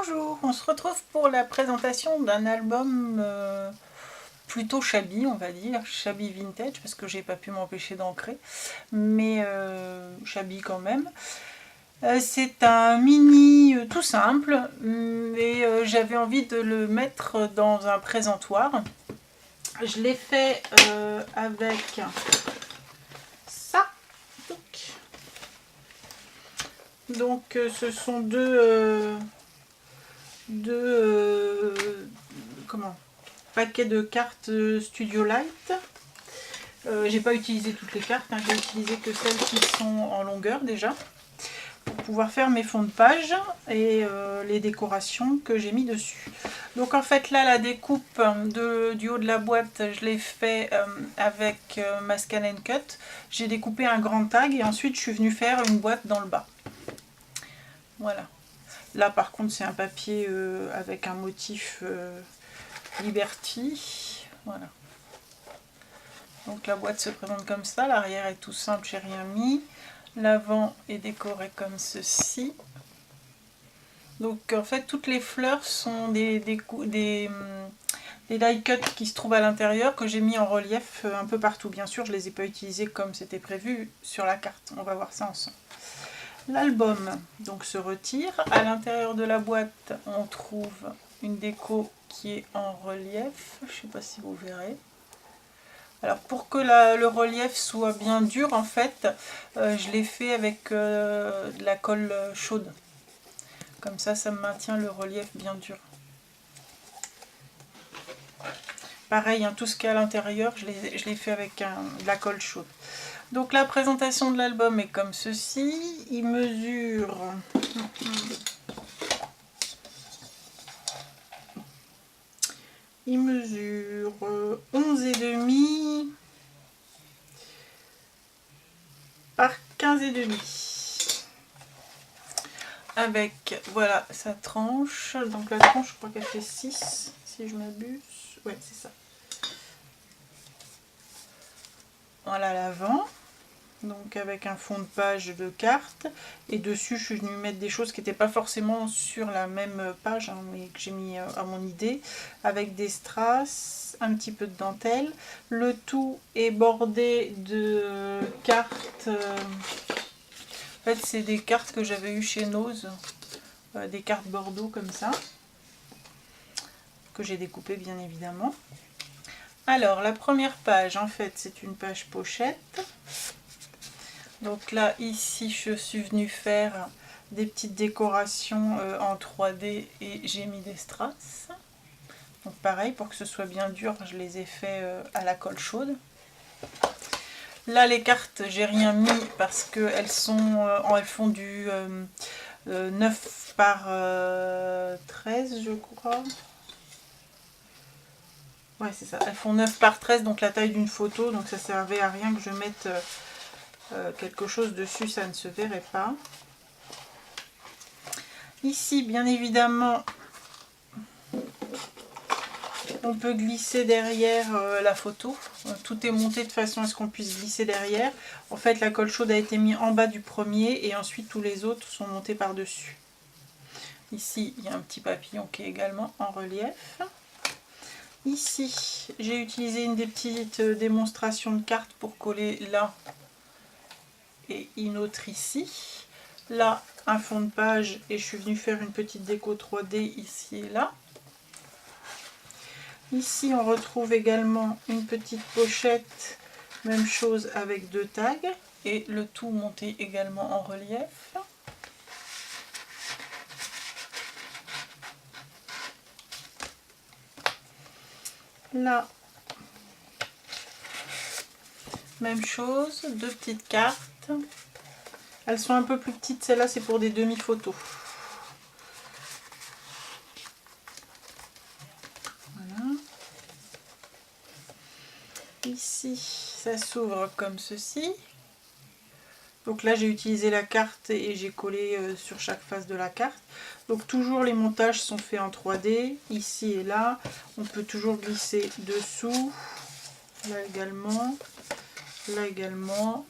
Bonjour, on se retrouve pour la présentation d'un album plutôt shabby, on va dire, shabby vintage, parce que j'ai pas pu m'empêcher d'ancrer, mais shabby quand même. C'est un mini tout simple, mais j'avais envie de le mettre dans un présentoir. Je l'ai fait avec ça. Donc ce sont deux paquets de cartes Studio Light. J'ai pas utilisé toutes les cartes, j'ai utilisé que celles qui sont en longueur déjà pour pouvoir faire mes fonds de page et les décorations que j'ai mis dessus. Donc en fait là la découpe du haut de la boîte je l'ai fait avec ma Scan & Cut. J'ai découpé un grand tag et ensuite je suis venue faire une boîte dans le bas. Voilà. Là par contre c'est un papier avec un motif Liberty. Voilà. Donc la boîte se présente comme ça, l'arrière est tout simple, j'ai rien mis. L'avant est décoré comme ceci. Donc en fait toutes les fleurs sont des die cuts qui se trouvent à l'intérieur que j'ai mis en relief un peu partout. Bien sûr je ne les ai pas utilisés comme c'était prévu sur la carte, on va voir ça ensemble. L'album donc se retire. À l'intérieur de la boîte on trouve une déco qui est en relief, je ne sais pas si vous verrez. Alors pour que le relief soit bien dur en fait, je l'ai fait avec de la colle chaude. Comme ça me maintient le relief bien dur. Pareil, tout ce qui est à l'intérieur, je l'ai fait avec de la colle chaude. Donc la présentation de l'album est comme ceci. Il mesure... Il mesure 11,5 par 15,5. Avec, voilà, sa tranche. Donc la tranche, je crois qu'elle fait 6, si je m'abuse. Ouais, c'est ça. Voilà l'avant. Donc avec un fond de page de cartes. Et dessus, je suis venue mettre des choses qui n'étaient pas forcément sur la même page, mais que j'ai mis à mon idée. Avec des strass, un petit peu de dentelle. Le tout est bordé de cartes... En fait, c'est des cartes que j'avais eues chez Nose. Des cartes Bordeaux comme ça. Que j'ai découpées bien évidemment. Alors, la première page, en fait, c'est une page pochette. Donc là, ici, je suis venue faire des petites décorations en 3D et j'ai mis des strass. Donc pareil, pour que ce soit bien dur, je les ai fait à la colle chaude. Là, les cartes, j'ai rien mis parce qu'elles font du 9 par 13, je crois. Ouais, c'est ça. Elles font 9 par 13, donc la taille d'une photo. Donc ça servait à rien que je mette quelque chose dessus, ça ne se verrait pas. Ici, bien évidemment, on peut glisser derrière la photo. Tout est monté de façon à ce qu'on puisse glisser derrière. En fait, la colle chaude a été mise en bas du premier et ensuite tous les autres sont montés par-dessus. Ici, il y a un petit papillon qui est également en relief. Ici, j'ai utilisé une des petites démonstrations de cartes pour coller là et une autre ici. Là, un fond de page et je suis venue faire une petite déco 3D ici et là. Ici, on retrouve également une petite pochette, même chose avec 2 tags et le tout monté également en relief. Là, même chose, 2 petites cartes. Elles sont un peu plus petites, celle-là c'est pour des demi-photos. Voilà. Ici, ça s'ouvre comme ceci. Donc là j'ai utilisé la carte et j'ai collé sur chaque face de la carte. Donc toujours les montages sont faits en 3D, ici et là. On peut toujours glisser dessous, là également, là également.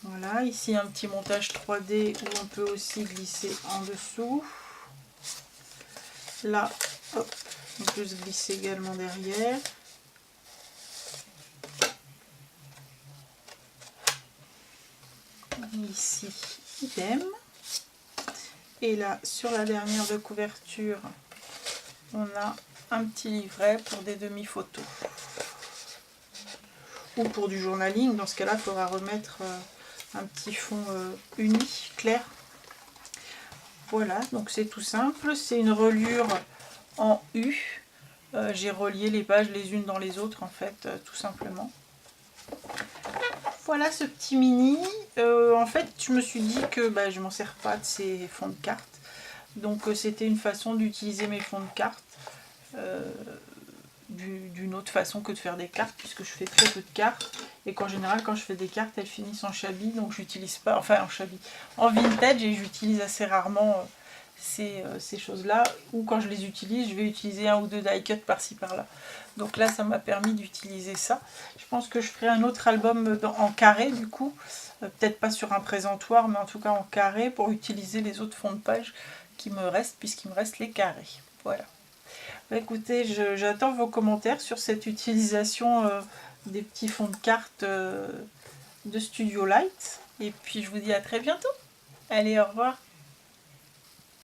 Voilà, ici un petit montage 3D où on peut aussi glisser en dessous. Là, hop, on peut se glisser également derrière. Ici, idem. Et là, sur la dernière de couverture, on a un petit livret pour des demi-photos. Ou pour du journaling, dans ce cas-là, il faudra remettre un petit fond uni, clair. Voilà, donc c'est tout simple. C'est une reliure en U. J'ai relié les pages les unes dans les autres, en fait, tout simplement. Voilà ce petit mini. En fait, je me suis dit que je m'en sers pas de ces fonds de cartes. Donc c'était une façon d'utiliser mes fonds de cartes d'une autre façon que de faire des cartes, puisque je fais très peu de cartes et qu'en général quand je fais des cartes elles finissent en chablis, donc j'utilise pas, enfin en chablis, en vintage, et j'utilise assez rarement ces choses là, ou quand je les utilise je vais utiliser un ou deux die cut par-ci par-là. Donc là ça m'a permis d'utiliser ça. Je pense que je ferai un autre album en carré du coup, peut-être pas sur un présentoir mais en tout cas en carré, pour utiliser les autres fonds de page qui me restent, puisqu'il me reste les carrés. Voilà. Écoutez, j'attends vos commentaires sur cette utilisation des petits fonds de cartes de Studio Light. Et puis je vous dis à très bientôt. Allez, au revoir.